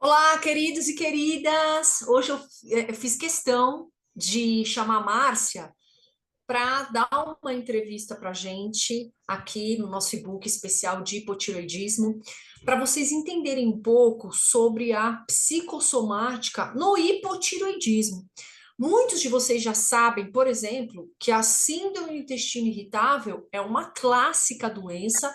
Olá, queridos e queridas! Hoje eu fiz questão de chamar a Márcia para dar uma entrevista para a gente aqui no nosso e-book especial de hipotireoidismo, para vocês entenderem um pouco sobre a psicossomática no hipotireoidismo. Muitos de vocês já sabem, por exemplo, que a síndrome do intestino irritável é uma clássica doença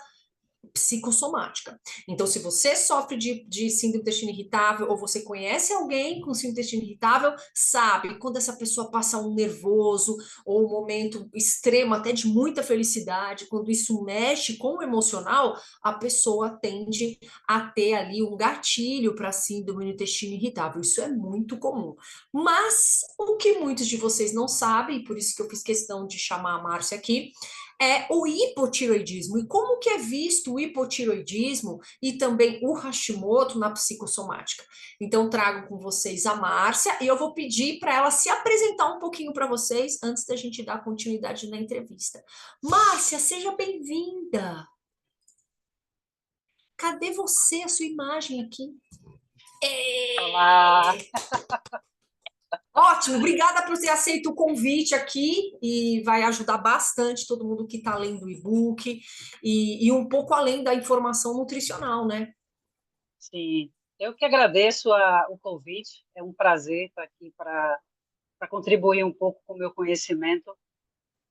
psicossomática. Então, se você sofre de síndrome do intestino irritável ou você conhece alguém com síndrome do intestino irritável, sabe quando essa pessoa passa um nervoso ou um momento extremo, até de muita felicidade, quando isso mexe com o emocional, a pessoa tende a ter ali um gatilho para síndrome do intestino irritável. Isso é muito comum. Mas o que muitos de vocês não sabem, e por isso que eu fiz questão de chamar a Márcia aqui, é o hipotiroidismo. E como que é visto o hipotiroidismo e também o Hashimoto na psicossomática? Então, trago com vocês a Márcia e eu vou pedir para ela se apresentar um pouquinho para vocês antes da gente dar continuidade na entrevista. Márcia, seja bem-vinda. Cadê você, a sua imagem aqui? Olá, Ótimo, obrigada por ter aceito o convite aqui e vai ajudar bastante todo mundo que está lendo o e-book e um pouco além da informação nutricional, né? sim, eu que agradeço o convite. É um prazer estar aqui para contribuir um pouco com o meu conhecimento.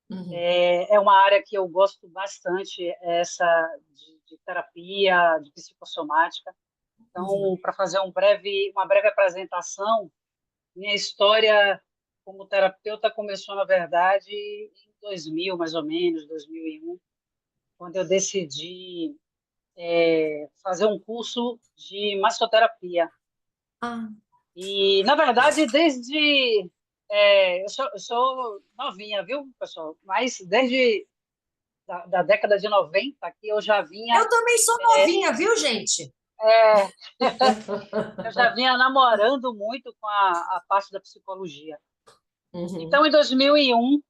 Uhum, É uma área que eu gosto bastante, essa de terapia, de psicossomática. uhum. Então, para fazer uma breve apresentação, minha história como terapeuta começou, na verdade, em 2000, mais ou menos, 2001, quando eu decidi fazer um curso de massoterapia. Ah, E, na verdade, eu sou novinha, viu, pessoal? Mas desde da década de 90 que eu já vinha, eu também sou novinha, viu, gente? é, eu já vinha namorando muito com a parte da psicologia. Uhum, Então, em 2001,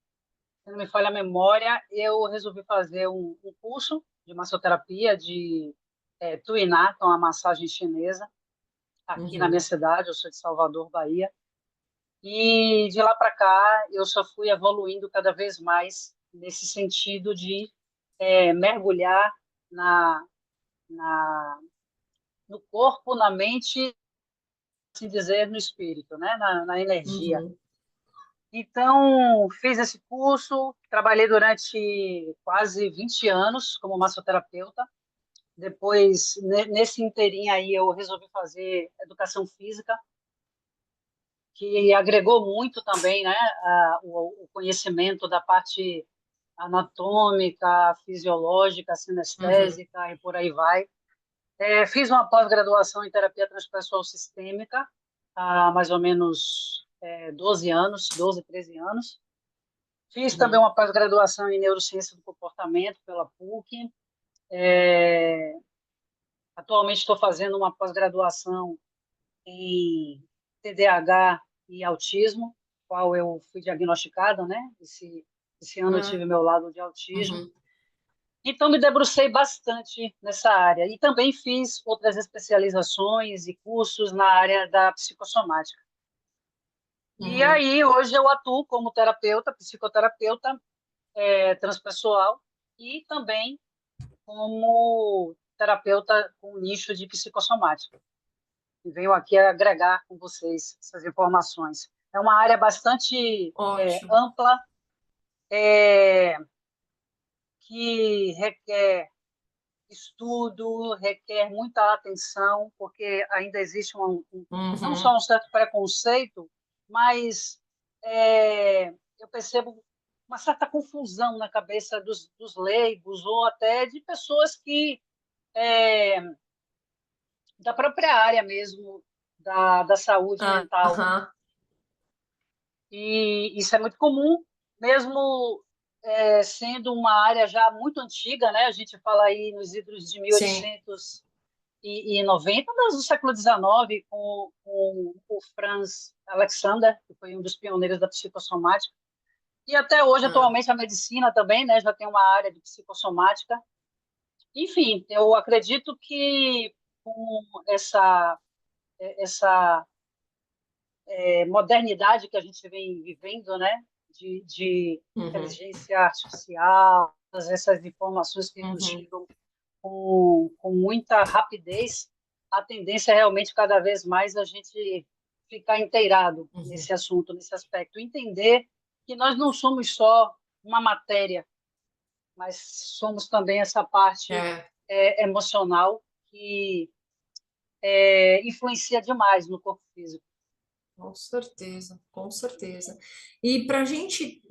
se não me falha a memória, eu resolvi fazer um curso de massoterapia, de Tuiná, que é uma massagem chinesa, aqui na minha uhum, cidade. Eu sou de Salvador, Bahia. E de lá para cá, eu só fui evoluindo cada vez mais nesse sentido de mergulhar na, na, no corpo, na mente, assim dizer, no espírito, né? Na energia. uhum, Então, fiz esse curso, trabalhei durante quase 20 anos como massoterapeuta. Depois, nesse inteirinho aí, eu resolvi fazer educação física, que agregou muito também, né, o conhecimento da parte anatômica, fisiológica, uhum, sinestésica e por aí vai. Fiz uma pós-graduação em terapia transpessoal sistêmica há mais ou menos 12 anos, 12, 13 anos. Fiz também uhum, uma pós-graduação em neurociência do comportamento pela PUC. É, Atualmente estou fazendo uma pós-graduação em TDAH e autismo, qual eu fui diagnosticada, né? Esse ano eu ah, tive meu lado de autismo. uhum, Então, me debrucei bastante nessa área. E também fiz outras especializações e cursos na área da psicossomática. E uhum, aí, hoje eu atuo como terapeuta, psicoterapeuta transpessoal e também como terapeuta com nicho de psicossomática. E venho aqui agregar com vocês essas informações. É uma área bastante ótimo. ampla, é, que requer estudo, requer muita atenção, porque ainda existe não Uhum, só um certo preconceito, mas eu percebo uma certa confusão na cabeça dos leigos ou até de pessoas que é, da própria área mesmo da saúde mental. aham, E isso é muito comum, mesmo sendo uma área já muito antiga, né? A gente fala aí nos idos de sim. 1890, mas do século XIX, com o Franz Alexander, que foi um dos pioneiros da psicossomática. E até hoje, Ah, atualmente, a medicina também, né? Já tem uma área de psicossomática. Enfim, eu acredito que com essa essa modernidade que a gente vem vivendo, né? De Uhum, inteligência artificial, todas essas informações que nos uhum, chegam com muita rapidez, a tendência é realmente cada vez mais a gente ficar inteirado uhum. nesse assunto, nesse aspecto, entender que nós não somos só uma matéria, mas somos também essa parte É, emocional que influencia demais no corpo físico. com certeza, com certeza. E para a gente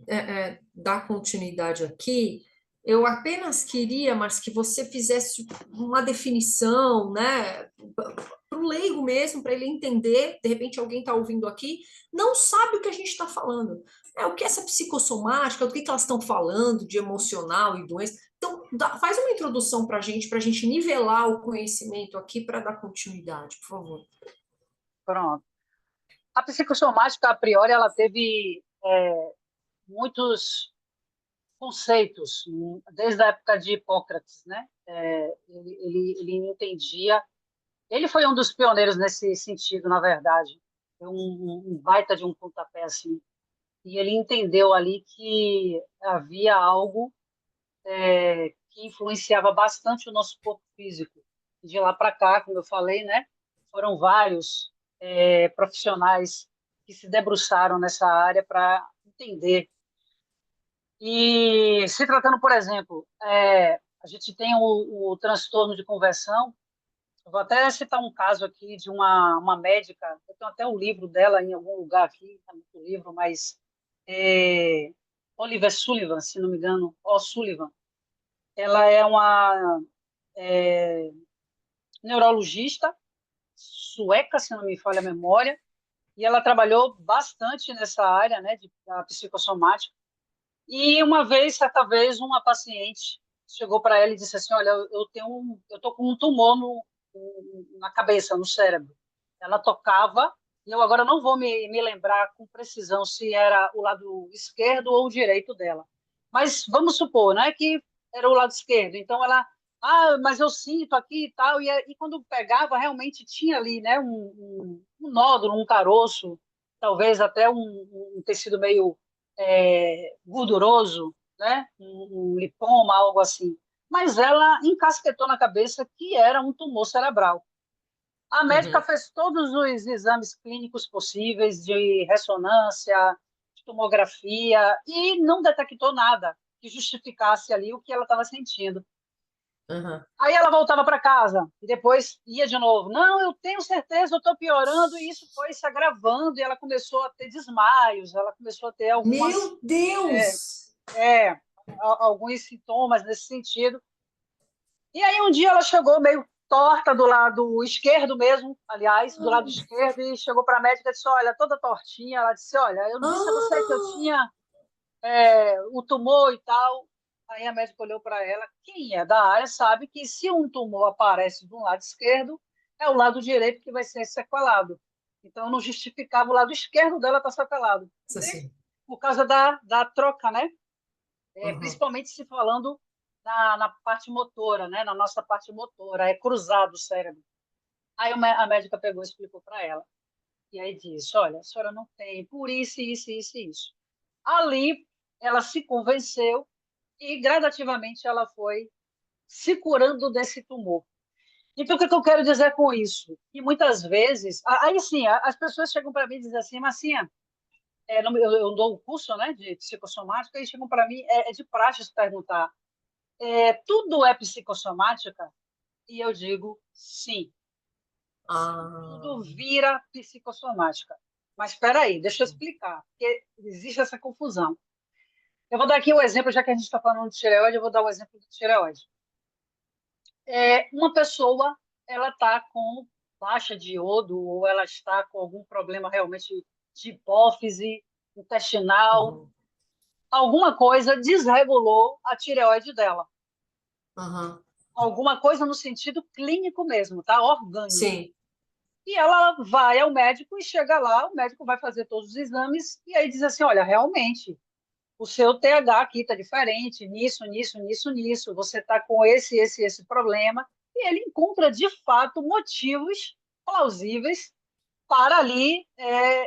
dar continuidade aqui, eu apenas queria, mas que você fizesse uma definição, né, para o leigo mesmo, para ele entender. De repente, alguém está ouvindo aqui, não sabe o que a gente está falando. O que é essa psicossomática, do que elas estão falando de emocional e doença. Então, faz uma introdução para a gente nivelar o conhecimento aqui para dar continuidade, por favor. Pronto. A psicossomática, a priori, ela teve muitos conceitos, desde a época de Hipócrates, né? Ele entendia. Ele foi um dos pioneiros nesse sentido, na verdade. Foi um baita de um pontapé assim. E ele entendeu ali que havia algo que influenciava bastante o nosso corpo físico. De lá para cá, como eu falei, né? Foram vários profissionais que se debruçaram nessa área para entender. E se tratando, por exemplo, a gente tem o transtorno de conversão. Eu vou até citar um caso aqui de uma médica, eu tenho até o livro dela em algum lugar aqui, tá no livro, mas é, Oliver Sullivan, se não me engano, Sullivan. Ela é uma neurologista sueca, se não me falha a memória, e ela trabalhou bastante nessa área, né, da psicossomática. E uma vez, certa vez, uma paciente chegou para ela e disse assim: "Olha, eu tô com um tumor na cabeça, no cérebro". Ela tocava, e eu agora não vou me lembrar com precisão se era o lado esquerdo ou o direito dela. Mas vamos supor, né, que era o lado esquerdo. Então ela, mas eu sinto aqui e tal. E quando pegava, realmente tinha ali, né, um nódulo, um caroço, talvez até um tecido meio gorduroso, né, um lipoma, algo assim. Mas ela encasquetou na cabeça que era um tumor cerebral. A médica Uhum. fez todos os exames clínicos possíveis de ressonância, de tomografia e não detectou nada que justificasse ali o que ela estava sentindo. Uhum. Aí ela voltava para casa e depois ia de novo. Não, eu tenho certeza, eu estou piorando. E isso foi se agravando e ela começou a ter desmaios, ela começou a ter Meu é, Deus! é, alguns sintomas nesse sentido. E aí um dia ela chegou meio torta do lado esquerdo mesmo, aliás, do lado esquerdo, e chegou para a médica e disse: Olha, toda tortinha. Ela disse: Olha, eu não disse a você que eu Ah, tinha o tumor e tal. Aí a médica olhou para ela. Quem é da área sabe que se um tumor aparece do lado esquerdo, é o lado direito que vai ser sequelado. Então não justificava o lado esquerdo dela estar sequelado. assim. Por causa da troca, né? Uhum. Principalmente se falando na parte motora, né? Na nossa parte motora, é cruzado o cérebro. Aí a médica pegou e explicou para ela. E aí disse: Olha, a senhora não tem por isso, isso, isso e isso. Ali ela se convenceu e gradativamente ela foi se curando desse tumor. Então, o que eu quero dizer com isso? Que muitas vezes, aí sim, as pessoas chegam para mim e dizem assim, Marcinha, eu dou um curso, né, de psicossomática, e chegam para mim, é de praxe se perguntar, tudo é psicossomática? E eu digo sim, Ah, tudo vira psicossomática. Mas espera aí, deixa eu explicar, porque existe essa confusão. Eu vou dar aqui o exemplo, já que a gente está falando de tireoide, eu vou dar o exemplo de tireoide. Uma pessoa, ela está com baixa de iodo, ou ela está com algum problema realmente de hipófise intestinal, uhum. alguma coisa desregulou a tireoide dela. Uhum. Alguma coisa no sentido clínico mesmo, tá? Orgânico. Sim. E ela vai ao médico e chega lá, o médico vai fazer todos os exames e aí diz assim: olha, realmente, o seu TH aqui está diferente, nisso, nisso, nisso, nisso, você está com esse problema. E ele encontra, de fato, motivos plausíveis para ali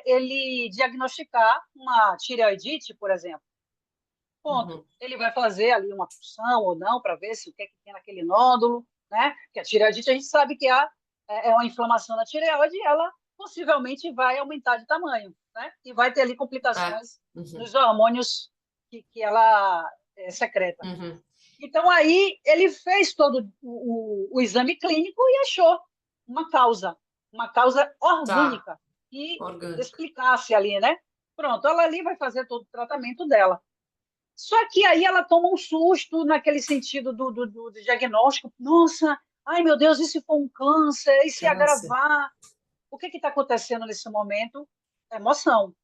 ele diagnosticar uma tireoidite, por exemplo. Ponto. Uhum. Ele vai fazer ali uma punção ou não para ver se o que, é que tem naquele nódulo, né? Que a tireoidite a gente sabe que é uma inflamação na tireoide e ela possivelmente vai aumentar de tamanho, né? E vai ter ali É. complicações Uhum. nos hormônios que ela secreta. Uhum. Então, aí ele fez todo o exame clínico e achou uma causa Tá. orgânica, que Orgânica. explicasse ali, né? Pronto, ela ali vai fazer todo o tratamento dela. Só que aí ela toma um susto naquele sentido do diagnóstico. Nossa, ai meu Deus, e se for um câncer? E se Câncer. agravar? O que está acontecendo nesse momento? Emoção,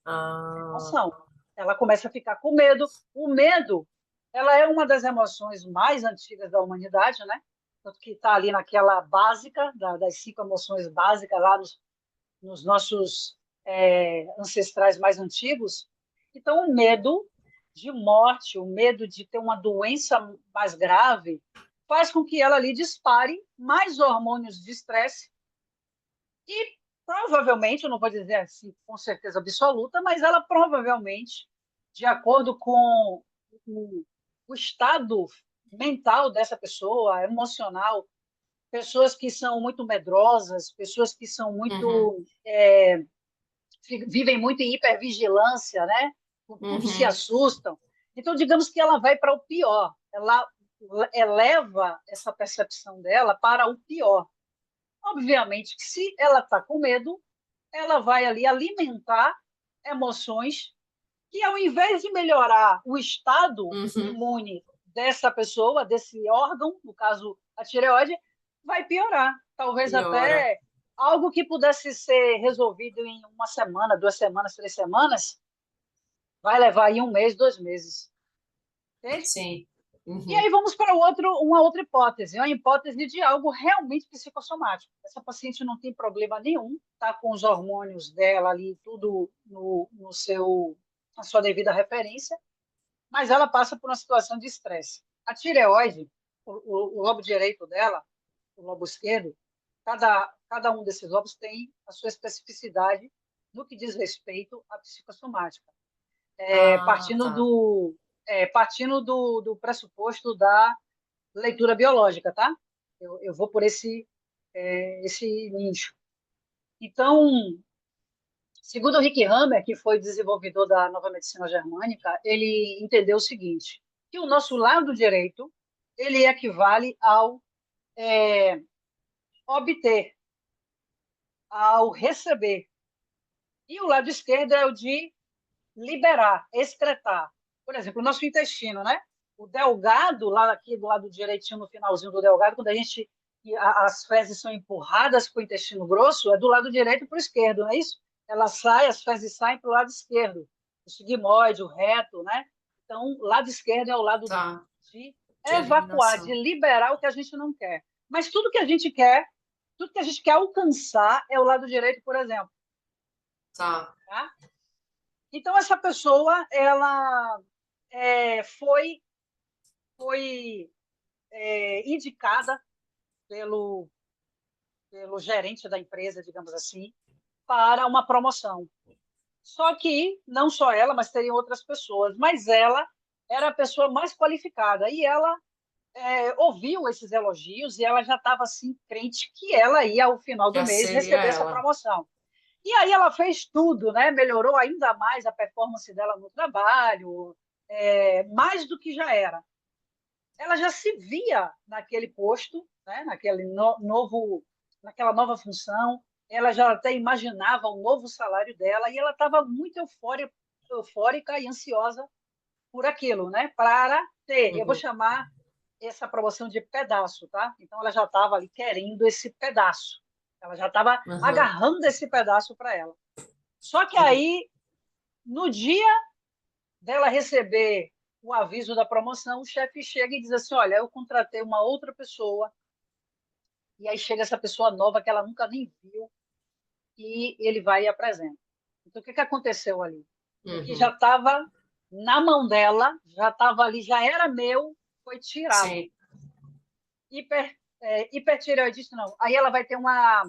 Ah, emoção. Ela começa a ficar com medo. O medo, ela é uma das emoções mais antigas da humanidade, né? Tanto que está ali naquela básica, das 5 emoções básicas lá nos nossos ancestrais mais antigos. Então, o medo de morte, o medo de ter uma doença mais grave, faz com que ela ali dispare mais hormônios de estresse e provavelmente, eu não vou dizer assim com certeza absoluta, mas ela provavelmente, de acordo com o, o estado mental dessa pessoa, emocional, pessoas que são muito medrosas, pessoas que são uhum. muito vivem muito em hipervigilância, né? Com tudo se Uhum. assustam. Então, digamos que ela vai para o pior, ela eleva essa percepção dela para o pior. Obviamente que se ela está com medo, ela vai ali alimentar emoções que, ao invés de melhorar o estado Uhum. imune dessa pessoa, desse órgão, no caso a tireoide, vai piorar. Talvez Piora. até algo que pudesse ser resolvido em uma semana, 2 semanas, 3 semanas, vai levar aí um mês, 2 meses. Entende? Sim. E Uhum. aí vamos para uma outra hipótese, uma hipótese de algo realmente psicossomático. Essa paciente não tem problema nenhum, está com os hormônios dela ali, tudo no seu, na sua devida referência, mas ela passa por uma situação de estresse. A tireoide, o lobo direito dela, o lobo esquerdo, cada um desses lobos tem a sua especificidade no que diz respeito à psicossomática. É, Ah, partindo tá. do, partindo do pressuposto da leitura biológica, tá? Eu vou por esse nicho. Então, segundo o Rick Hammer, que foi desenvolvedor da nova medicina germânica, ele entendeu o seguinte, que o nosso lado direito, ele equivale ao obter, ao receber. E o lado esquerdo é o de liberar, excretar. Por exemplo, o nosso intestino, né? O delgado, lá aqui do lado direitinho, no finalzinho do delgado, quando a gente as fezes são empurradas para o intestino grosso, é do lado direito para o esquerdo, não é isso? Ela sai, as fezes saem para o lado esquerdo, o sigmoide, o reto, né? Então, o lado esquerdo é o lado Tá. de De evacuar, de eliminação. liberar o que a gente não quer. Mas tudo que a gente quer alcançar é o lado direito, por exemplo. Tá. Tá? Então, essa pessoa, ela foi indicada pelo, pelo gerente da empresa, digamos assim, para uma promoção. Só que não só ela, mas teriam outras pessoas. Mas ela era a pessoa mais qualificada e ela ouviu esses elogios e ela já estava assim crente que ela ia ao final do Já mês seria receber essa ela. promoção. E aí ela fez tudo, né? Melhorou ainda mais a performance dela no trabalho, mais do que já era. Ela já se via naquele posto, né? Naquela nova função, ela já até imaginava o novo salário dela e ela estava muito eufórica e ansiosa por aquilo, né? Para ter, eu vou Uhum. chamar essa promoção de pedaço, tá? Então ela já estava ali querendo esse pedaço, ela já estava Uhum. agarrando esse pedaço para ela. Só que Uhum. aí, no dia dela receber o aviso da promoção, o chefe chega e diz assim: Olha, eu contratei uma outra pessoa, e aí chega essa pessoa nova que ela nunca nem viu, e ele vai e apresenta. Então, o que aconteceu ali? O que já Uhum. estava na mão dela, já estava ali, já era meu, foi tirado. Sim. Hipertireoidite, não. Aí ela vai ter uma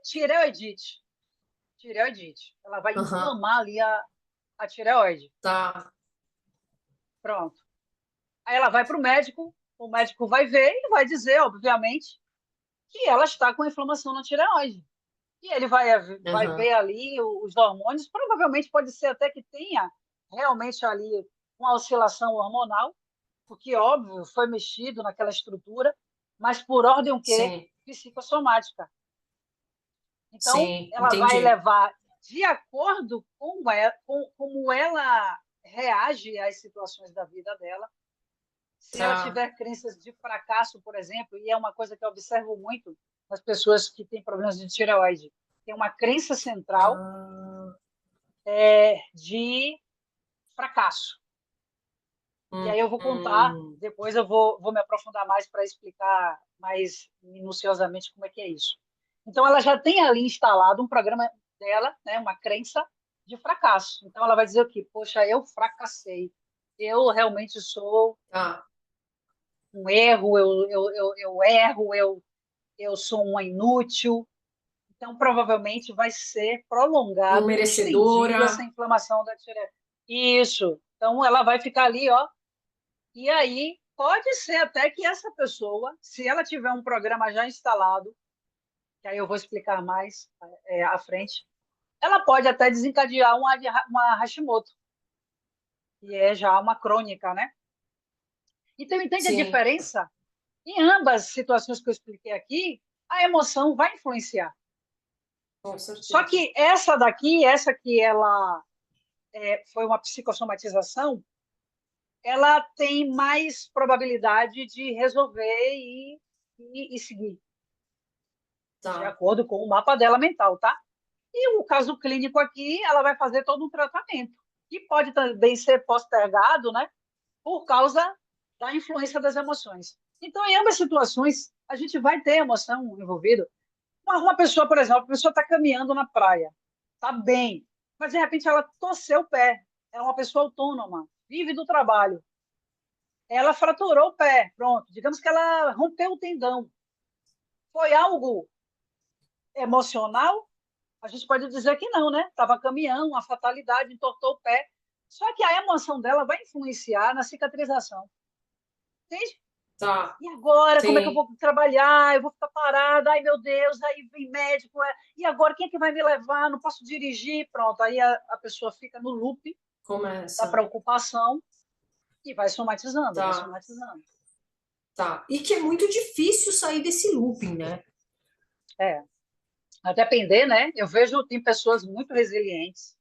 tireoidite. Tireoidite. Ela vai Aham. inflamar ali a tireoide. Tá. Pronto. Aí ela vai para o médico vai ver e vai dizer, obviamente, que ela está com inflamação na tireoide. E ele vai Aham. ver ali os hormônios, provavelmente pode ser até que tenha realmente ali uma oscilação hormonal, porque, óbvio, foi mexido naquela estrutura, mas por ordem o quê? Sim. Psicossomática. Então, Sim. ela vai Entendi. levar de acordo com como ela reage às situações da vida dela. Se ela Tá. tiver crenças de fracasso, por exemplo, e é uma coisa que eu observo muito nas pessoas que têm problemas de tireoide, tem uma crença central Ah, de fracasso. E aí hum, eu vou contar, hum. depois eu vou me aprofundar mais para explicar mais minuciosamente como é que é isso. Então, ela já tem ali instalado um programa dela, né, uma crença de fracasso. Então, ela vai dizer o quê? Poxa, eu fracassei. Eu realmente sou Tá. um erro, eu erro, eu sou uma inútil. Então, provavelmente vai ser Não prolongado, estendido essa merecedora. inflamação da tireoide. Isso. Então, ela vai ficar ali, ó. E aí, pode ser até que essa pessoa, se ela tiver um programa já instalado, que aí eu vou explicar mais à frente, ela pode até desencadear uma Hashimoto, que é já uma crônica, né? Então, entende a Sim, diferença? Em ambas as situações que eu expliquei aqui, a emoção vai influenciar. com Só certeza. que essa daqui, essa que ela foi uma psicossomatização, ela tem mais probabilidade de resolver e seguir, de Tá. acordo com o mapa dela mental, tá? E o caso clínico aqui, ela vai fazer todo um tratamento, que pode também ser postergado, né, por causa da influência das emoções. Então, em ambas situações, a gente vai ter emoção envolvida. Uma pessoa, por exemplo, a pessoa está caminhando na praia, está bem, mas de repente ela torceu o pé. É uma pessoa autônoma, vive do trabalho. Ela fraturou o pé, pronto. Digamos que ela rompeu o tendão. Foi algo emocional? A gente pode dizer que não, né? Estava caminhando, uma fatalidade, entortou o pé. Só que a emoção dela vai influenciar na cicatrização. Entende? Tá. E agora, como é que eu Sim. vou trabalhar? Eu vou ficar parada, ai meu Deus, aí vem médico. E agora, quem é que vai me levar? Não posso dirigir. Pronto, aí a pessoa fica no loop da Começa. preocupação e vai somatizando, vai Tá. somatizando. Tá. E que é muito difícil sair desse looping, né? É, a depender, né? Eu vejo, tem pessoas muito resilientes,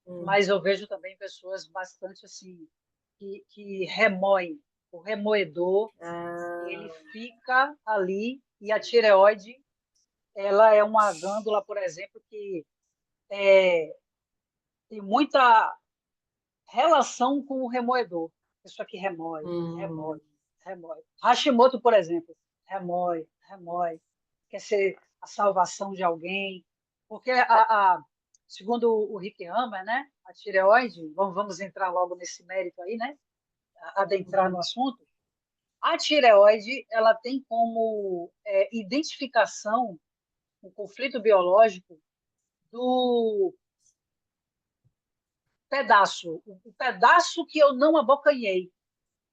Hum. mas eu vejo também pessoas bastante assim, que remoem. O remoedor, ele Ah, fica ali e a tireoide, ela é uma glândula, por exemplo, que tem muita relação com o remoedor. Pessoa que remói, remói, hum. remói. Hashimoto, por exemplo, remói, remói. Quer ser a salvação de alguém. Porque, segundo o Rick Hammer, né, a tireoide, vamos entrar logo nesse mérito aí, né, adentrar no Uhum. assunto, a tireoide ela tem como identificação o conflito biológico do pedaço, o pedaço que eu não abocanhei,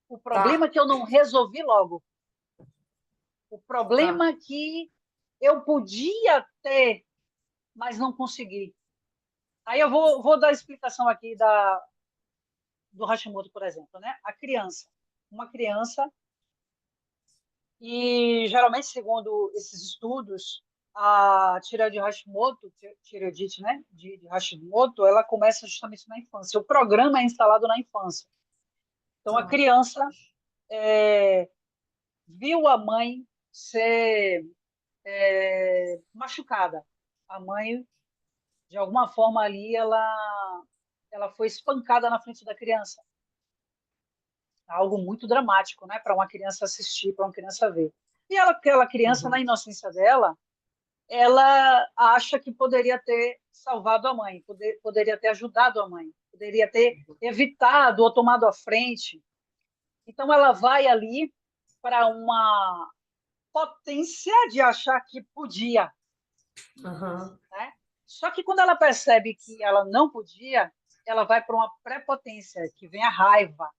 o problema Tá. que eu não resolvi logo, o Tá. problema que eu podia ter, mas não consegui. Aí eu vou dar a explicação aqui do Hashimoto, por exemplo, né? A criança, uma criança, e geralmente, segundo esses estudos, a tireoide Hashimoto, tireoidite, né, de Hashimoto, ela começa justamente na infância. O programa é instalado na infância. Então, a Tá. criança é, viu a mãe ser machucada. A mãe, de alguma forma ali, ela foi espancada na frente da criança. Algo muito dramático, né, para uma criança assistir, para uma criança ver. E aquela criança, na Uhum. inocência dela, ela acha que poderia ter salvado a mãe, poderia ter ajudado a mãe, poderia ter evitado ou tomado a frente. Então, ela vai ali para uma potência de achar que podia. Aham. né? Só que quando ela percebe que ela não podia, ela vai para uma prepotência, que vem a raiva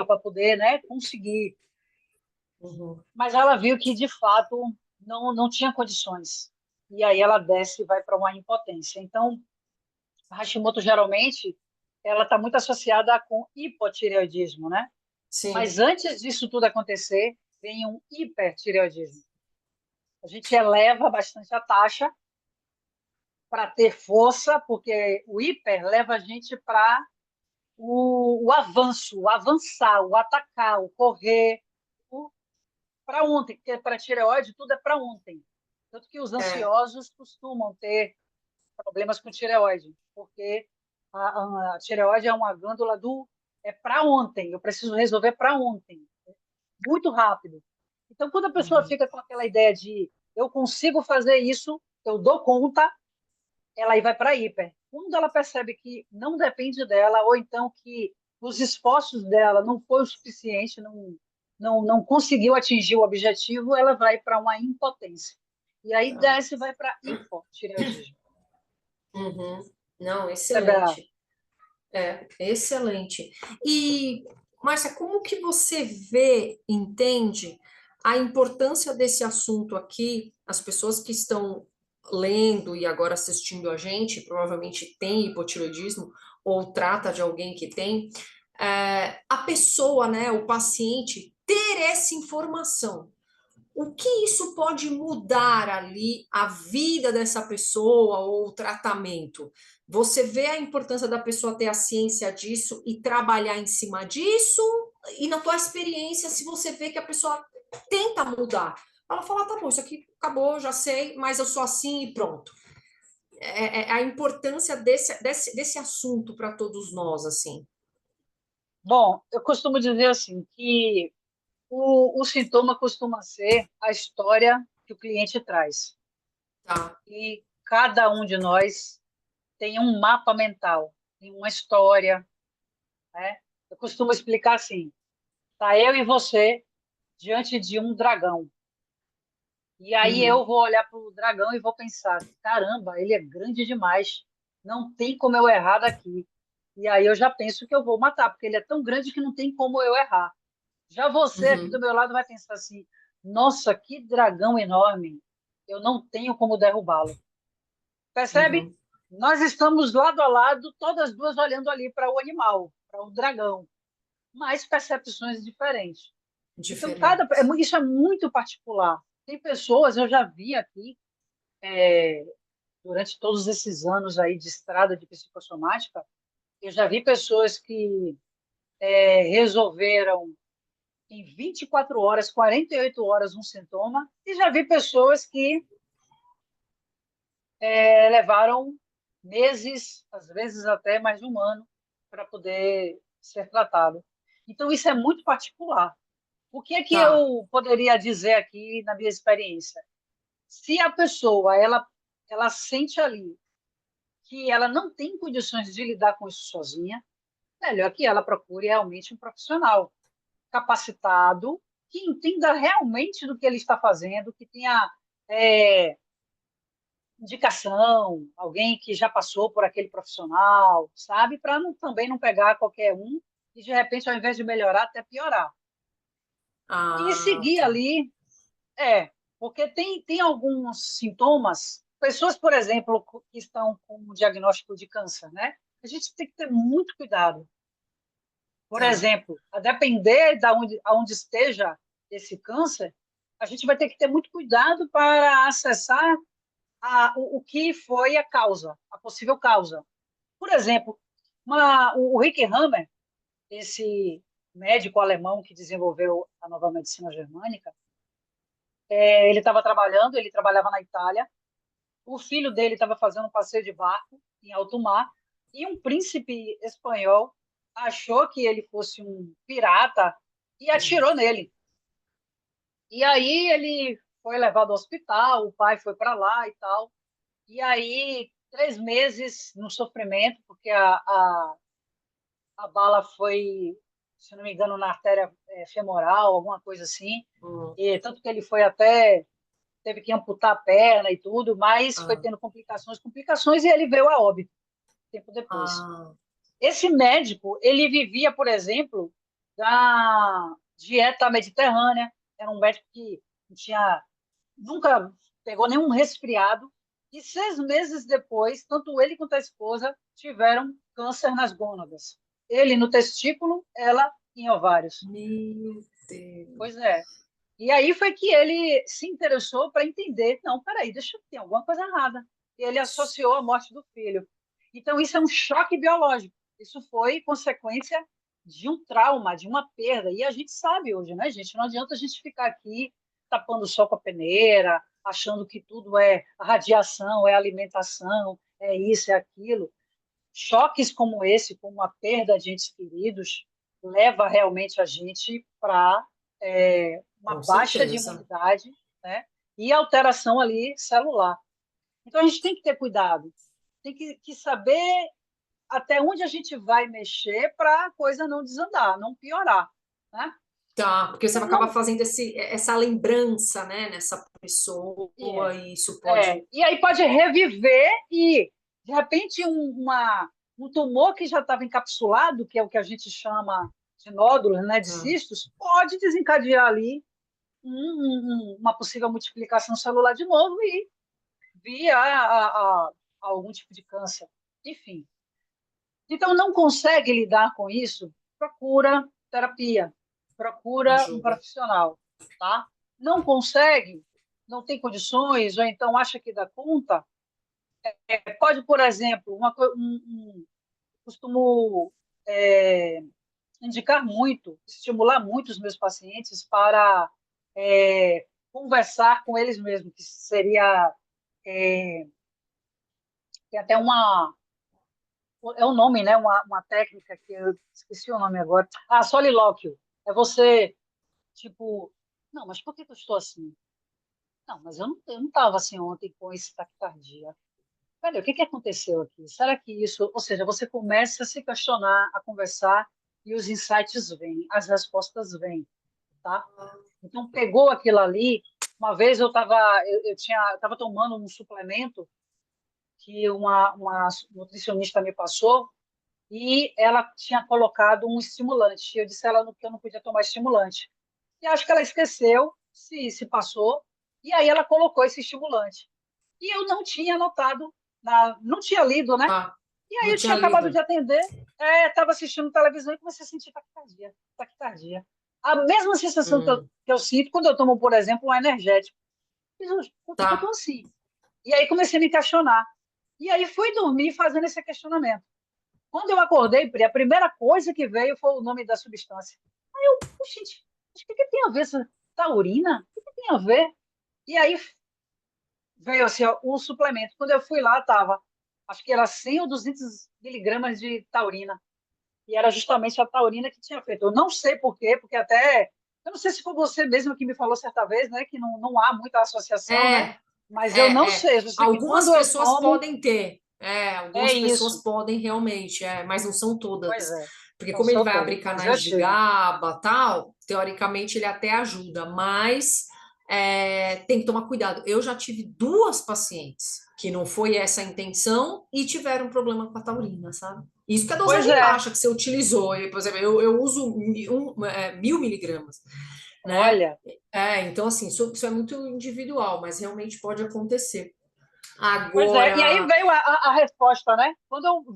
para poder, né, conseguir. Uhum. Mas ela viu que, de fato, não tinha condições. E aí ela desce e vai para uma impotência. Então, a Hashimoto, geralmente, ela está muito associada com hipotireoidismo, né? Sim. Mas antes disso tudo acontecer, vem um hipertireoidismo. A gente eleva bastante a taxa para ter força, porque o hiper leva a gente para o avanço, o avançar, o atacar, o correr, para ontem, porque para tireoide tudo é para ontem. Tanto que os É. ansiosos costumam ter problemas com tireoide, porque a tireoide é uma glândula do é para ontem, eu preciso resolver para ontem, muito rápido. Então, quando a pessoa Uhum. fica com aquela ideia de eu consigo fazer isso, eu dou conta, ela aí vai para hiper. Quando ela percebe que não depende dela, ou então que os esforços dela não foi o suficiente, não conseguiu atingir o objetivo, ela vai para uma impotência. E aí Tá. desce e vai para hipotireoidismo. Uhum. Não, Percebe? excelente. É, excelente. E, Márcia, como que você vê, entende a importância desse assunto aqui? As pessoas que estão lendo e agora assistindo a gente, provavelmente tem hipotireoidismo ou trata de alguém que tem, a pessoa, né, o paciente, ter essa informação. O que isso pode mudar ali a vida dessa pessoa ou o tratamento? Você vê a importância da pessoa ter a ciência disso e trabalhar em cima disso? E na tua experiência, se você vê que a pessoa tenta mudar, ela fala, tá bom, isso aqui acabou, já sei, mas eu sou assim e pronto. É a importância desse assunto para todos nós, assim. Bom, eu costumo dizer assim que o sintoma costuma ser a história que o cliente traz. Tá. E cada um de nós tem um mapa mental, tem uma história, né? Eu costumo explicar assim: tá eu e você diante de um dragão. E aí Uhum. eu vou olhar para o dragão e vou pensar: caramba, ele é grande demais, não tem como eu errar daqui. E aí eu já penso que eu vou matar, porque ele é tão grande que não tem como eu errar. Já você aqui do Uhum. meu lado vai pensar assim: nossa, que dragão enorme, eu não tenho como derrubá-lo. Percebe? Uhum. Nós estamos lado a lado, todas duas olhando ali para o animal, para o dragão, mas percepções diferentes. Então, Diferentes. isso é muito particular. Tem pessoas, eu já vi aqui, durante todos esses anos aí de estrada de psicossomática, eu já vi pessoas que resolveram em 24 horas, 48 horas um sintoma, e já vi pessoas que levaram meses, às vezes até mais de um ano, para poder ser tratado. Então, isso é muito particular. O que é que Tá. eu poderia dizer aqui na minha experiência? Se a pessoa ela sente ali que ela não tem condições de lidar com isso sozinha, melhor que ela procure realmente um profissional capacitado que entenda realmente do que ele está fazendo, que tenha é, indicação, alguém que já passou por aquele profissional, sabe? Para também não pegar qualquer um e, de repente, ao invés de melhorar, até piorar. E Ah, seguir tá. ali, porque tem alguns sintomas, pessoas, por exemplo, que estão com um diagnóstico de câncer, né? A gente tem que ter muito cuidado. Por Tá. exemplo, a depender de onde esteja esse câncer, a gente vai ter que ter muito cuidado para acessar o que foi a causa, a possível causa. Por exemplo, o Rick Hammer, esse médico alemão que desenvolveu a nova medicina germânica, ele estava trabalhando, ele trabalhava na Itália, o filho dele estava fazendo um passeio de barco em alto mar, e um príncipe espanhol achou que ele fosse um pirata e atirou nele. E aí ele foi levado ao hospital, o pai foi para lá e tal. E aí, 3 meses no sofrimento, porque a bala foi, se não me engano, na artéria femoral, alguma coisa assim. Hum. E tanto que ele foi até. teve que amputar a perna e tudo, mas foi Ah, tendo complicações, e ele veio a óbito tempo depois. ah, Esse médico, ele vivia, por exemplo, da dieta mediterrânea, era um médico que não tinha, nunca pegou nenhum resfriado, e 6 meses depois, tanto ele quanto a esposa tiveram câncer nas gônadas. Ele no testículo, ela em ovários. meu Deus. Pois é. E aí foi que ele se interessou para entender, não, peraí, deixa eu ter alguma coisa errada. E ele associou a morte do filho. Então, isso é um choque biológico. Isso foi consequência de um trauma, de uma perda. E a gente sabe hoje, né, gente? Não adianta a gente ficar aqui tapando o sol com a peneira, achando que tudo é radiação, é alimentação, é isso, é aquilo. Choques como esse, como a perda de entes queridos, leva realmente a gente para uma Com baixa de certeza. imunidade, né? E alteração ali celular. Então a gente tem que ter cuidado, tem que saber até onde a gente vai mexer para a coisa não desandar, não piorar, né? Tá, porque você Então vai acabar não fazendo essa lembrança, né, nessa pessoa, é, e isso pode. e aí pode reviver e de repente um tumor que já estava encapsulado, que é o que a gente chama de nódulos, né, de Ah, cistos, pode desencadear ali uma possível multiplicação celular de novo e via a algum tipo de câncer. Enfim. Então, não consegue lidar com isso? Procura terapia, procura um ajuda. profissional, tá? Não consegue, não tem condições, ou então acha que dá conta, pode, por exemplo, costumo é, indicar muito, estimular muito os meus pacientes para conversar com eles mesmos, que seria, é, tem até é um nome, né? Uma técnica que eu esqueci o nome agora. Ah, solilóquio. É você, tipo, não, mas por que que eu estou assim? Não, mas eu não estava assim ontem com esse taquicardia. Peraí, o que que aconteceu aqui? Será que isso... Ou seja, você começa a se questionar, a conversar, e os insights vêm, as respostas vêm, tá? Então, pegou aquilo ali. Uma vez eu estava tomando um suplemento que uma nutricionista me passou, e ela tinha colocado um estimulante. Eu disse a ela que eu não podia tomar estimulante. E acho que ela esqueceu, se passou, e aí ela colocou esse estimulante. E eu não tinha anotado, não tinha lido, né? Tá, E aí não eu tinha tinha acabado lido. de atender, estava assistindo televisão e comecei a sentir taquicardia, taquicardia. A mesma sensação Hum, que eu sinto quando eu tomo, por exemplo, um energético. Por que que eu estou tá. assim? E aí comecei a me questionar. E aí fui dormir fazendo esse questionamento. Quando eu acordei, Pri, a primeira coisa que veio foi o nome da substância. Aí eu, gente, o que que tem a ver essa taurina? O que que tem a ver? E aí veio assim, ó, o suplemento. Quando eu fui lá, tava, acho que era 100 ou 200 miligramas de taurina. E era justamente a taurina que tinha feito. Eu não sei por quê, porque até, eu não sei se foi você mesmo que me falou certa vez, né, que não há muita associação, né? É, Mas eu não é. sei. Eu só sei que Algumas quando eu pessoas tomo, podem ter. é Algumas pessoas isso. podem realmente, mas não são todas. Pois é, Porque não como ele sou vai todas, abrir mas eu canais de tive. GABA, tal, teoricamente ele até ajuda, mas tem que tomar cuidado. Eu já tive duas pacientes que não foi essa a intenção e tiveram problema com a taurina, sabe? Isso que é Pois dosagem é, baixa que você utilizou. Por exemplo, eu uso 1.000 miligramas, né? olha. Então, assim, isso é muito individual, mas realmente pode acontecer. Pois é, e aí Agora, veio a resposta, né?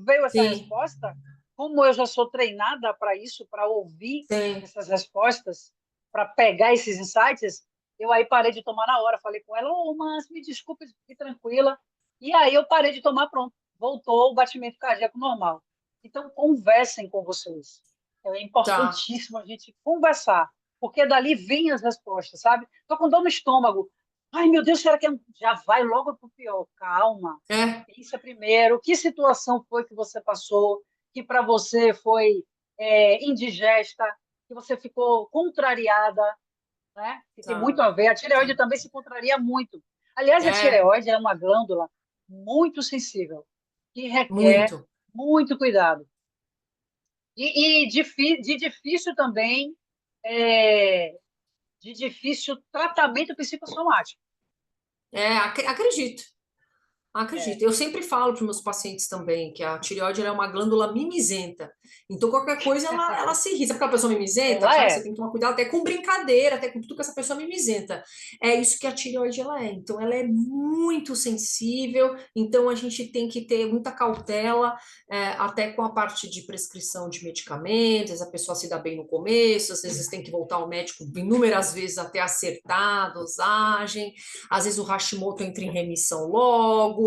Veio essa sim, resposta, como eu já sou treinada para isso, para ouvir sim, essas respostas, para pegar esses insights, eu aí parei de tomar na hora. Falei com ela, ô, mas me desculpe, fique tranquila. E aí eu parei de tomar, pronto. Voltou o batimento cardíaco normal. Então, conversem com vocês. É tá. importantíssimo a gente conversar, porque dali vêm as respostas, sabe? Estou com dor no estômago. Ai, meu Deus, será que já vai logo para o pior? Calma. É, Pensa primeiro, que situação foi que você passou, que para você foi indigesta, que você ficou contrariada, né? Que tem muito tá, a ver. A tireoide tá. também se contraria muito. Aliás, a É, tireoide é uma glândula muito sensível, que requer muito. muito cuidado. De difícil também, é, de difícil tratamento psicossomático. Acredito. É, Acredito. Eu sempre falo para os meus pacientes também que a tireoide ela é uma glândula mimizenta. Então, qualquer coisa ela se irrita. Sabe aquela pessoa mimizenta? ela Cara, você é. tem que tomar cuidado até com brincadeira, até com tudo que essa pessoa mimizenta. É isso que a tireoide ela é. Então, ela é muito sensível. Então, a gente tem que ter muita cautela, até com a parte de prescrição de medicamentos. A pessoa se dá bem no começo, às vezes tem que voltar ao médico inúmeras vezes até acertar a dosagem. Às vezes o Hashimoto entra em remissão logo,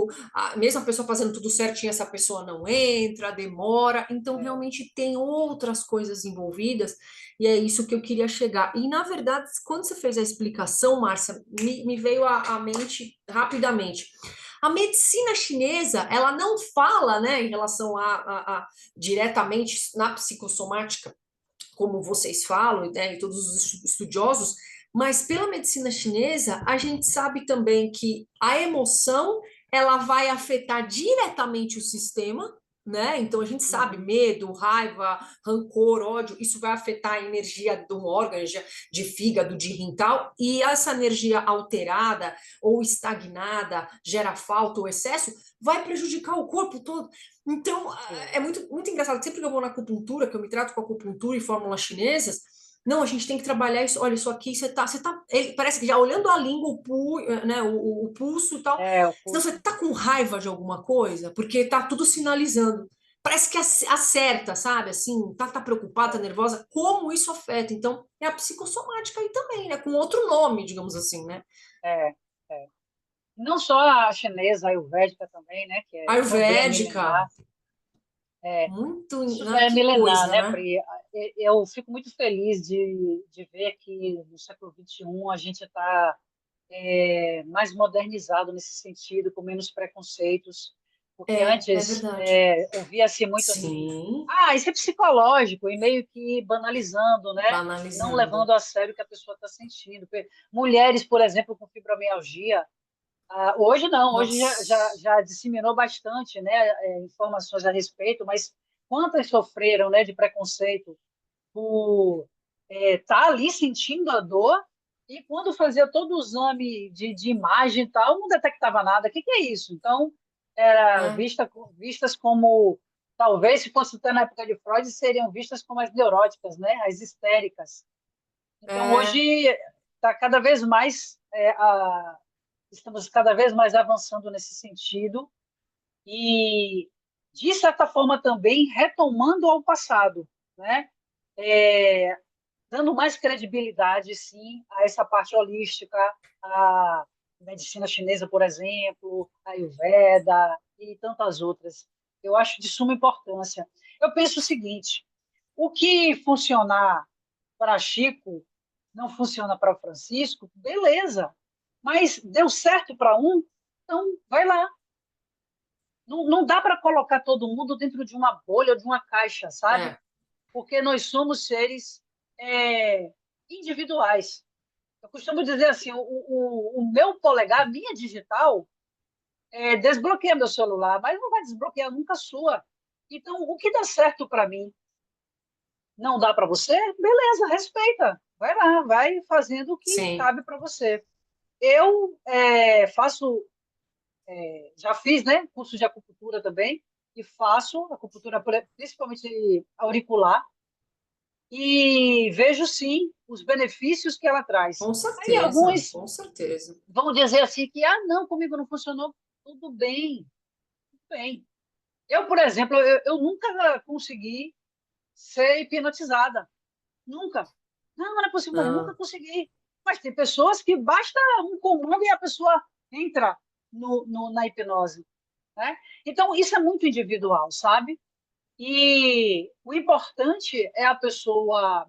mesmo a pessoa fazendo tudo certinho, essa pessoa não entra, demora. Então, É. realmente tem outras coisas envolvidas, e é isso que eu queria chegar. E, na verdade, quando você fez a explicação, Márcia, me veio à mente rapidamente. A medicina chinesa, ela não fala, né, em relação a diretamente na psicossomática, como vocês falam, né, e todos os estudiosos, mas pela medicina chinesa, a gente sabe também que a emoção ela vai afetar diretamente o sistema, né? Então a gente sabe Uhum. medo, raiva, rancor, ódio, isso vai afetar a energia do órgão, de fígado, de rim tal, e essa energia alterada ou estagnada, gera falta ou excesso, vai prejudicar o corpo todo. Então, Sim. é muito engraçado. Sempre que eu vou na acupuntura, que eu me trato com acupuntura e fórmulas chinesas, não, a gente tem que trabalhar isso. Olha, isso aqui ele parece que já olhando a língua, né, o pulso e tal. É, o Senão você curso. tá com raiva de alguma coisa, porque tá tudo sinalizando. Parece que acerta, sabe? Assim, tá preocupada, tá É, nervosa. Como isso afeta? Então, é a psicossomática aí também, né? Com outro nome, digamos assim, né? é, é. Não só a chinesa, a ayurvédica também, né? Que também é Ayurvédica, milenar. É, muito, isso né? é Que milenar, coisa, né, né? Pri? Eu fico muito feliz de ver que no século XXI a gente está mais modernizado nesse sentido, com menos preconceitos, porque É antes verdade. ouvia-se muito assim, Sim, isso é psicológico, e meio que banalizando, né? Não banalizando. levando a sério o que a pessoa está sentindo. Mulheres, por exemplo, com fibromialgia, hoje não, hoje Nossa. já disseminou bastante, né, informações a respeito, mas quantas sofreram, né, de preconceito por estar ali sentindo a dor e quando fazia todo o exame de imagem e tal, não detectava nada. O que é isso? Então, era É, vistas como, talvez, se fosse até na época de Freud, seriam vistas como as neuróticas, né, as histéricas. Então, é, hoje está cada vez mais estamos cada vez mais avançando nesse sentido e, de certa forma, também retomando ao passado, né? É, dando mais credibilidade, sim, a essa parte holística, a medicina chinesa, por exemplo, a Ayurveda e tantas outras. Eu acho de suma importância. Eu penso o seguinte: o que funcionar para Chico não funciona para o Francisco, beleza. Mas deu certo para um, então vai lá. Não dá para colocar todo mundo dentro de uma bolha ou de uma caixa, sabe? é. Porque nós somos seres individuais. Eu costumo dizer assim: o meu polegar, a minha digital, desbloqueia meu celular, mas não vai desbloquear nunca a sua. Então, o que dá certo para mim não dá para você? Beleza, respeita. Vai lá, vai fazendo o que Sim. cabe para você. Eu faço já fiz, né, curso de acupuntura também, e faço acupuntura principalmente auricular, e vejo sim os benefícios que ela traz. Com Aí certeza, alguns com certeza. vão dizer assim que, não, comigo não funcionou. Tudo bem, tudo bem. Eu, por exemplo, eu nunca consegui ser hipnotizada. Nunca. Não é possível, eu nunca Ah, consegui. Mas tem pessoas que basta um comando e a pessoa entra na hipnose. Né? Então, isso é muito individual, sabe? E o importante é a pessoa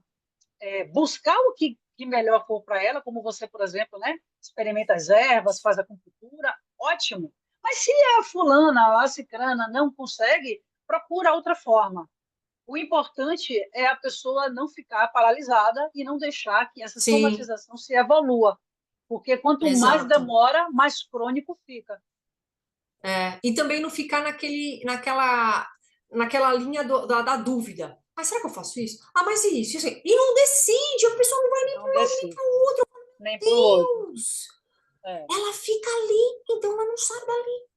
buscar o que melhor for para ela, como você, por exemplo, né? Experimenta as ervas, faz a acupuntura, ótimo. Mas se a fulana, a cicrana não consegue, procura outra forma. O importante é a pessoa não ficar paralisada e não deixar que essa sim, somatização se evolua, porque quanto mais exato. demora, mais crônico fica. E também não ficar naquela linha da dúvida. Ah, será que eu faço isso? Ah, mas e isso? E não decide, a pessoa não vai nem para Não um lado nem decide, para o outro. nem para o outro. Deus! ela fica ali, então ela não sai dali.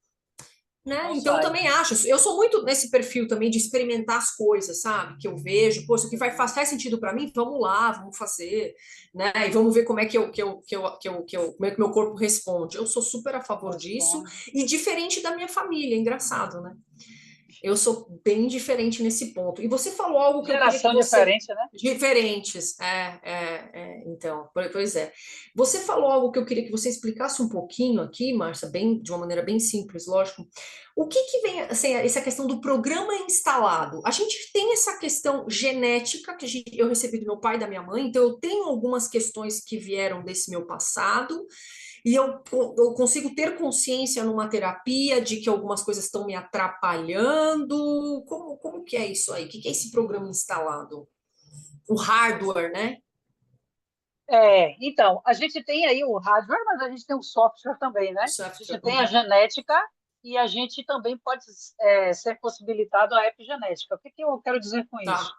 Né? Não Então, eu sai. também acho, eu sou muito nesse perfil também de experimentar as coisas, sabe? Que eu vejo, pô, isso aqui faz sentido para mim, vamos lá, vamos fazer, né? E vamos ver como é como é que meu corpo responde. Eu sou super a favor disso Responde. e diferente da minha família, engraçado, né? Eu sou bem diferente nesse ponto. E você falou algo que eu queria que Geração você. diferente, né? Diferentes, então, pois é. Você falou algo que eu queria que você explicasse um pouquinho aqui, Márcia, bem, de uma maneira bem simples, lógico. O que que vem, assim, essa questão do programa instalado? A gente tem essa questão genética eu recebi do meu pai e da minha mãe, então eu tenho algumas questões que vieram desse meu passado, e eu consigo ter consciência numa terapia de que algumas coisas estão me atrapalhando. Como que é isso aí? O que que é esse programa instalado? O hardware, né? Então, a gente tem aí o hardware, mas a gente tem o software também, né? O A gente software. tem a Uhum. genética e a gente também pode ser possibilitado a epigenética. O que que eu quero dizer com isso? Tá,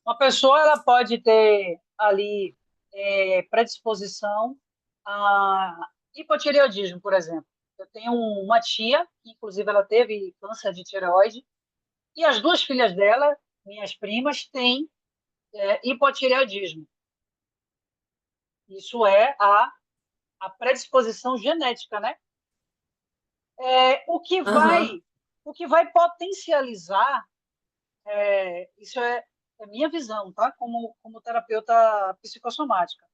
Uma pessoa ela pode ter ali predisposição a hipotireoidismo, por exemplo. Eu tenho uma tia, que inclusive ela teve câncer de tireoide, e as duas filhas dela, minhas primas, têm hipotireoidismo. Isso é a predisposição genética, né? É, o que aham, vai o que vai potencializar, isso é minha visão, tá? Como terapeuta psicossomática.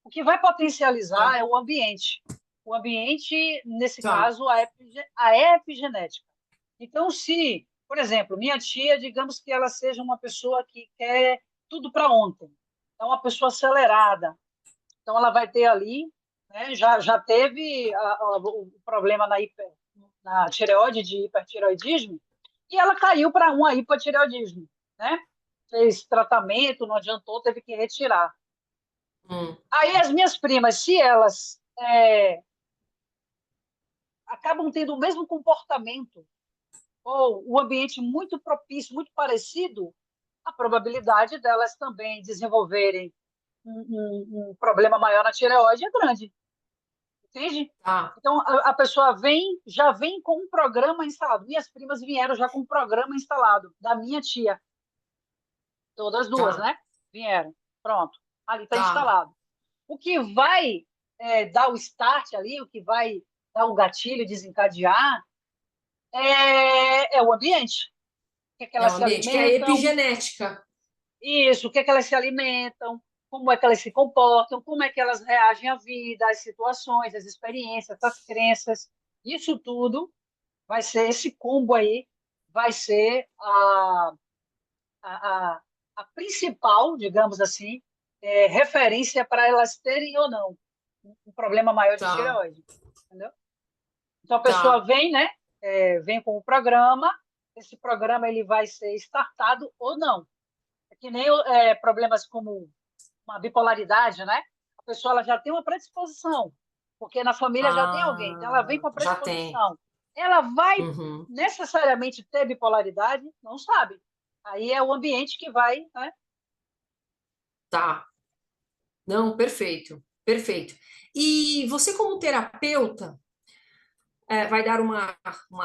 O que vai potencializar tá, é o ambiente. O ambiente, nesse tá, caso, a epigenética. Então, se, por exemplo, minha tia, digamos que ela seja uma pessoa que quer tudo para ontem, é uma pessoa acelerada, então ela vai ter ali, né, já teve o problema na tireoide de hipertireoidismo, e ela caiu para um hipotireoidismo, né? Fez tratamento, não adiantou, teve que retirar. hum, Aí as minhas primas, se elas acabam tendo o mesmo comportamento ou o ambiente muito propício, muito parecido, a probabilidade delas também desenvolverem um problema maior na tireoide é grande, entende? tá, Então a pessoa já vem com um programa instalado. Minhas primas vieram já com um programa instalado da minha tia, todas duas, tá, né? Vieram, pronto, ali está tá, instalado. O que vai dar o start ali, o que vai dar o gatilho, desencadear, é o ambiente. O que é que é o elas se ambiente, que é a alimentam, epigenética. isso, o que é que elas se alimentam, como é que elas se comportam, como é que elas reagem à vida, às situações, às experiências, às crenças. Isso tudo vai ser, esse combo aí, vai ser a, a, a principal, digamos assim, referência para elas terem ou não um problema maior de Tá, tireoide. Entendeu? Então a pessoa tá, vem, né? Vem com o programa, esse programa ele vai ser startado ou não. É que nem problemas como uma bipolaridade, né? A pessoa ela já tem uma predisposição, porque na família já tem alguém, então ela vem com a já tem. predisposição. Ela vai Uhum, necessariamente ter bipolaridade? Não sabe. Aí é o ambiente que vai, né? tá. Não, perfeito, perfeito. E você, como terapeuta, vai dar uma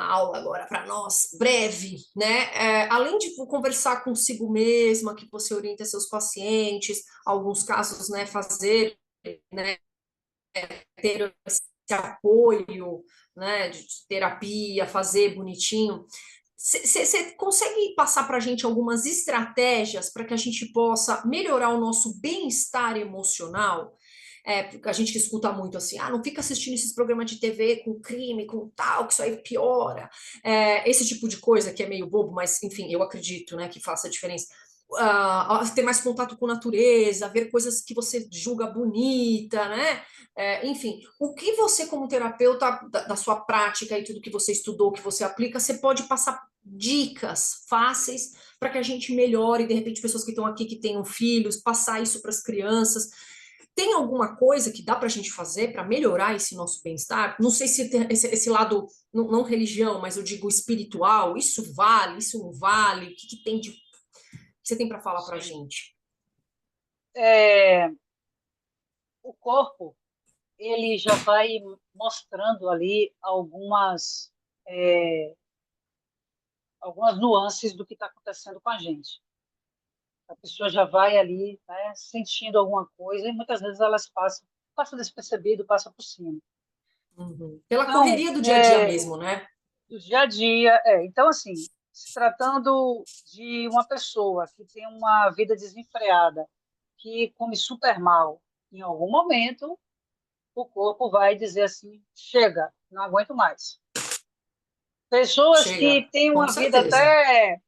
aula agora para nós, breve, né? Além de conversar consigo mesma, que você orienta seus pacientes, alguns casos, né, fazer, né, ter esse apoio, né, de terapia, fazer bonitinho. Você consegue passar para a gente algumas estratégias para que a gente possa melhorar o nosso bem-estar emocional? Porque a gente escuta muito assim, não fica assistindo esses programas de TV com crime, com tal, que isso aí piora. Esse tipo de coisa que é meio bobo, mas enfim, eu acredito, né, que faça diferença. Ter mais contato com a natureza, ver coisas que você julga bonita, né? Enfim, o que você, como terapeuta, da sua prática e tudo que você estudou, que você aplica, você pode passar dicas fáceis para que a gente melhore, de repente, pessoas que estão aqui que tenham filhos, passar isso para as crianças. Tem alguma coisa que dá para a gente fazer para melhorar esse nosso bem-estar? Não sei se esse lado, não religião, mas eu digo espiritual, isso vale, isso não vale? O que tem de que você tem para falar para a Sim. gente? É, o corpo ele já vai mostrando ali é, algumas nuances do que está acontecendo com a gente. A pessoa já vai ali, né, sentindo alguma coisa, e muitas vezes elas passam despercebido, passa por cima. Uhum. Pela Então, correria do dia a dia mesmo, né? do dia a dia, então, assim, se tratando de uma pessoa que tem uma vida desenfreada, que come super mal, em algum momento o corpo vai dizer assim: chega, não aguento mais. Pessoas Chega, que têm com uma vida certeza. até,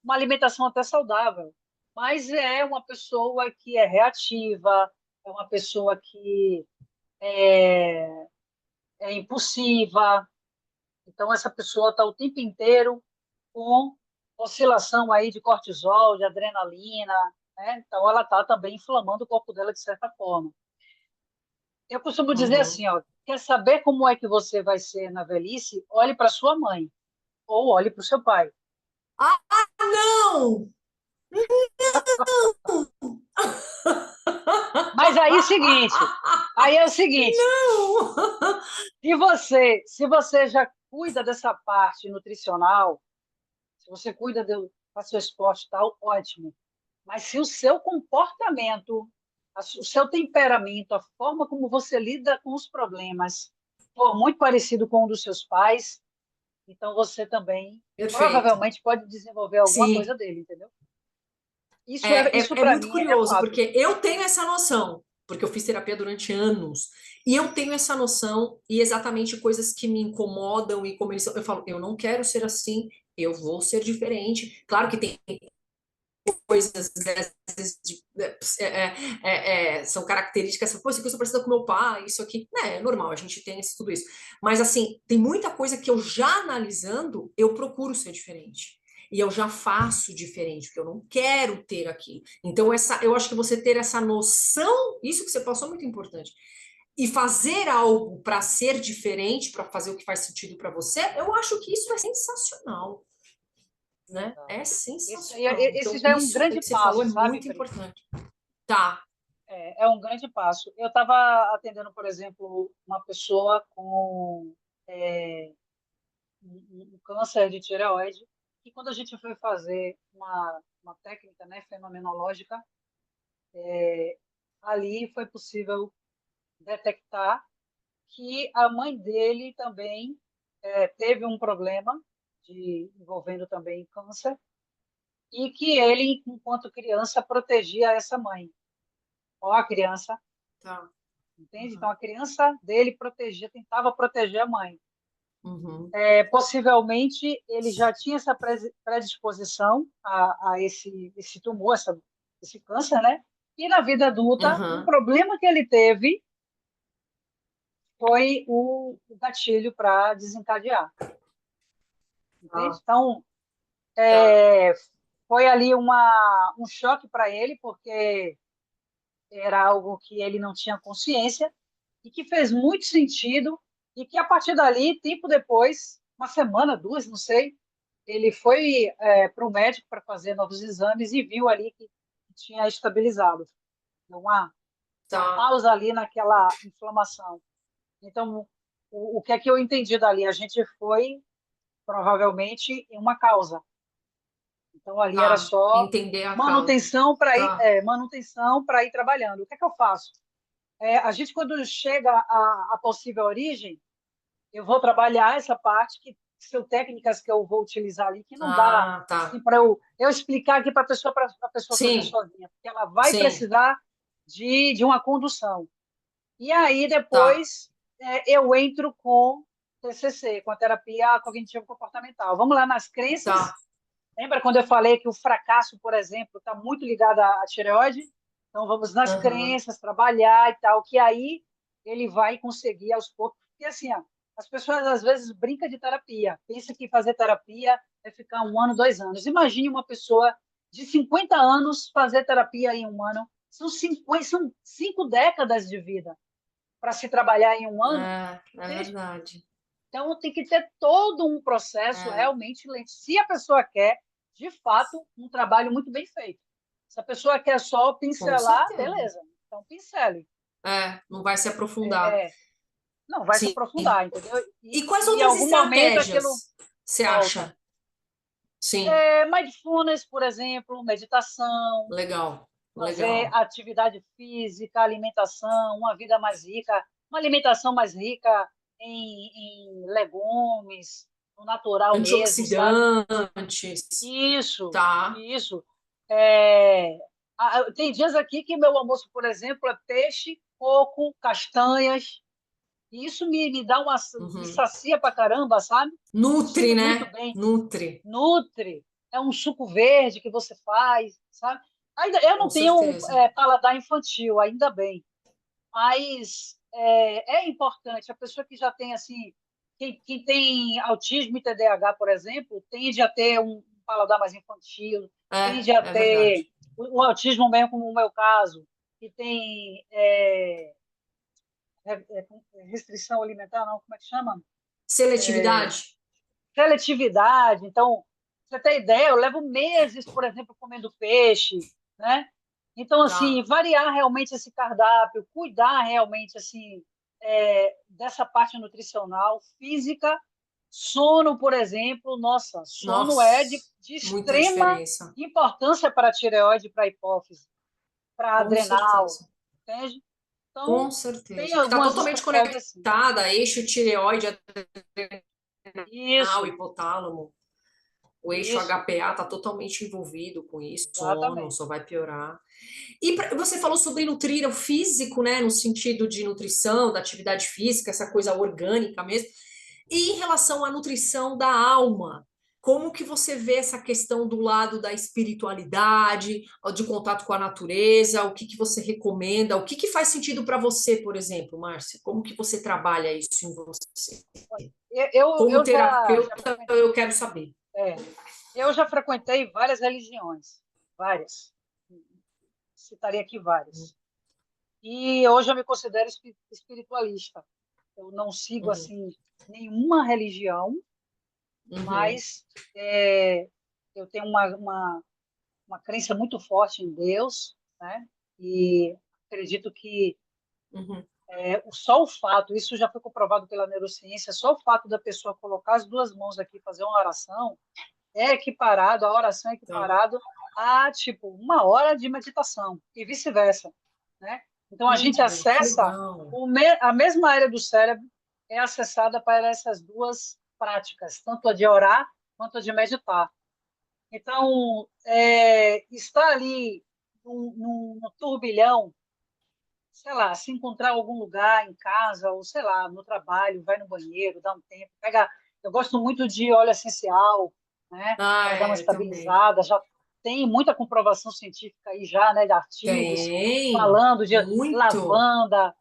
uma alimentação até saudável, mas é uma pessoa que é reativa, é uma pessoa que é, é impulsiva. Então, essa pessoa está o tempo inteiro com oscilação aí de cortisol, de adrenalina, né? Então, ela está também inflamando o corpo dela de certa forma. Eu costumo dizer Uhum. assim, ó, quer saber como é que você vai ser na velhice? Olhe para sua mãe ou olhe para o seu pai. Ah, não! Mas aí é o seguinte, Não! se você já cuida dessa parte nutricional, se você cuida do seu esporte e tal, ótimo. Mas se o seu comportamento, o seu temperamento, a forma como você lida com os problemas for muito parecido com o dos seus pais, então você também Perfeito. provavelmente pode desenvolver alguma coisa Sim. dele, entendeu? Isso É para muito mim é curioso, fato. porque eu tenho essa noção, porque eu fiz terapia durante anos, e eu tenho essa noção, e exatamente coisas que me incomodam, e como eles são, eu falo, eu não quero ser assim, eu vou ser diferente. Claro que tem coisas dessas são características, pô, isso aqui eu sou parecida com meu pai, isso aqui, né, é normal, a gente tem tudo isso. Mas assim, tem muita coisa que eu já analisando, eu procuro ser diferente. E eu já faço diferente, porque eu não quero ter aqui. Então, eu acho que você ter essa noção, isso que você passou é muito importante. E fazer algo para ser diferente, para fazer o que faz sentido para você, eu acho que isso é sensacional, né? Exato. É Esse, sensacional. esse Então, já é um isso grande que você falou passo, é sabe, muito Pri? importante. Tá. É um grande passo. Eu estava atendendo, por exemplo, uma pessoa com é, um câncer de tireoide, e quando a gente foi fazer uma técnica, né, fenomenológica, ali foi possível detectar que a mãe dele também teve um problema envolvendo também câncer, e que ele, enquanto criança, protegia essa mãe. Ó, a criança, Tá. entende? Então, Uhum. a criança dele tentava proteger a mãe. Uhum. Possivelmente, ele já tinha essa predisposição a esse tumor, esse câncer, né? E na vida adulta, um Uhum. problema que ele teve foi o gatilho para desencadear, entende? Tá. Então, Tá. é, foi ali um choque para ele, porque era algo que ele não tinha consciência e que fez muito sentido, e que a partir dali, tempo depois, uma semana, duas, não sei, ele foi para o médico para fazer novos exames e viu ali que tinha estabilizado, uma Tá. pausa ali naquela inflamação. Então, o que é que eu entendi dali? A gente foi provavelmente em uma causa. Então, ali era Tá. só Entender a causa. Tá. manutenção para ir trabalhando. O que é que eu faço? A gente, quando chega à possível origem, eu vou trabalhar essa parte que são técnicas que eu vou utilizar ali, que não dá Ah, assim, tá. para eu explicar aqui para a pessoa fazer Sim. sozinha, porque ela vai Sim. precisar de uma condução. E aí, Tá. depois, eu entro com TCC, com a terapia cognitivo-comportamental. Vamos lá nas Tá. crenças. Lembra quando eu falei que o fracasso, por exemplo, está muito ligado à tireoide? Então, vamos nas Uhum. crenças, trabalhar e tal, que aí ele vai conseguir aos poucos. Porque, assim, ó, as pessoas às vezes brincam de terapia, pensa que fazer terapia é ficar 1 ano, 2 anos. Imagine uma pessoa de 50 anos fazer terapia em 1 ano. São 5 décadas de vida para se trabalhar em 1 ano. É verdade. Então, tem que ter todo um processo É, realmente lento. Se a pessoa quer, de fato, um trabalho muito bem feito. Se a pessoa quer só com pincelar, certeza. beleza. Então, pincele. É, não vai se aprofundar. É, não vai se Sim. aprofundar, entendeu? E quais E em outras algum momento aquilo estratégias você volta. acha? Sim, Mindfulness, por exemplo, meditação, legal, fazer legal. atividade física, alimentação, uma vida mais rica, uma alimentação mais rica em legumes, no natural mesmo, sabe? Antioxidantes, Isso, tá? isso. É, tem dias aqui que meu almoço, por exemplo, é peixe, coco, castanhas. E isso me dá me Uhum. sacia pra caramba, sabe? Me Nutre, sinto muito né? bem. Nutre, Nutre. É um suco verde que você faz, sabe? Ainda eu não com tenho certeza. paladar infantil, ainda bem. Mas é importante. A pessoa que já tem assim, quem tem autismo e TDAH, por exemplo, tende a ter um paladar mais infantil, tende a É verdade. ter o autismo mesmo, como o meu caso, que tem restrição alimentar, não, como é que chama? Seletividade? Seletividade. Então, você tem ideia, eu levo meses, por exemplo, comendo peixe, né? Então, assim, Tá. variar realmente esse cardápio, cuidar realmente, assim, dessa parte nutricional, física, sono, por exemplo, nossa, sono é Nossa, de muita extrema diferença. importância para a tireoide, para a hipófise, para a Com adrenal, certeza. entende? Com Então, tem certeza. Porque está algumas totalmente estratégias, assim. conectada, eixo tireoide, adrenal, Isso, hipotálamo. O eixo isso, HPA está totalmente envolvido com isso, sono, exatamente. só vai piorar. E você falou sobre nutrir o físico, né, no sentido de nutrição, da atividade física, essa coisa orgânica mesmo. E em relação à nutrição da alma, como que você vê essa questão do lado da espiritualidade, de contato com a natureza? O que que você recomenda? O que que faz sentido para você, por exemplo, Márcia? Como que você trabalha isso em você? Como Eu já terapeuta, eu quero saber. é, eu já frequentei várias religiões, várias. Citaria aqui várias. E hoje eu me considero espiritualista. Eu não sigo Uhum, assim nenhuma religião, uhum, mas eu tenho uma crença muito forte em Deus, né? E acredito que uhum. só o fato, isso já foi comprovado pela neurociência, só o fato da pessoa colocar as duas mãos aqui e fazer uma oração é equiparado, a oração é Tá. equiparado a, tipo, uma hora de meditação, e vice-versa, né? Então, a gente Que acessa legal. a mesma área do cérebro é acessada para essas duas práticas, tanto a de orar quanto a de meditar. Então, estar ali num turbilhão, sei lá, se encontrar em algum lugar em casa ou sei lá, no trabalho, vai no banheiro, dá um tempo, pega. Eu gosto muito de óleo essencial, né, para dar uma Eu também. estabilizada. Já tem muita comprovação científica aí já, né, de artigos Tem, falando de muito. lavanda,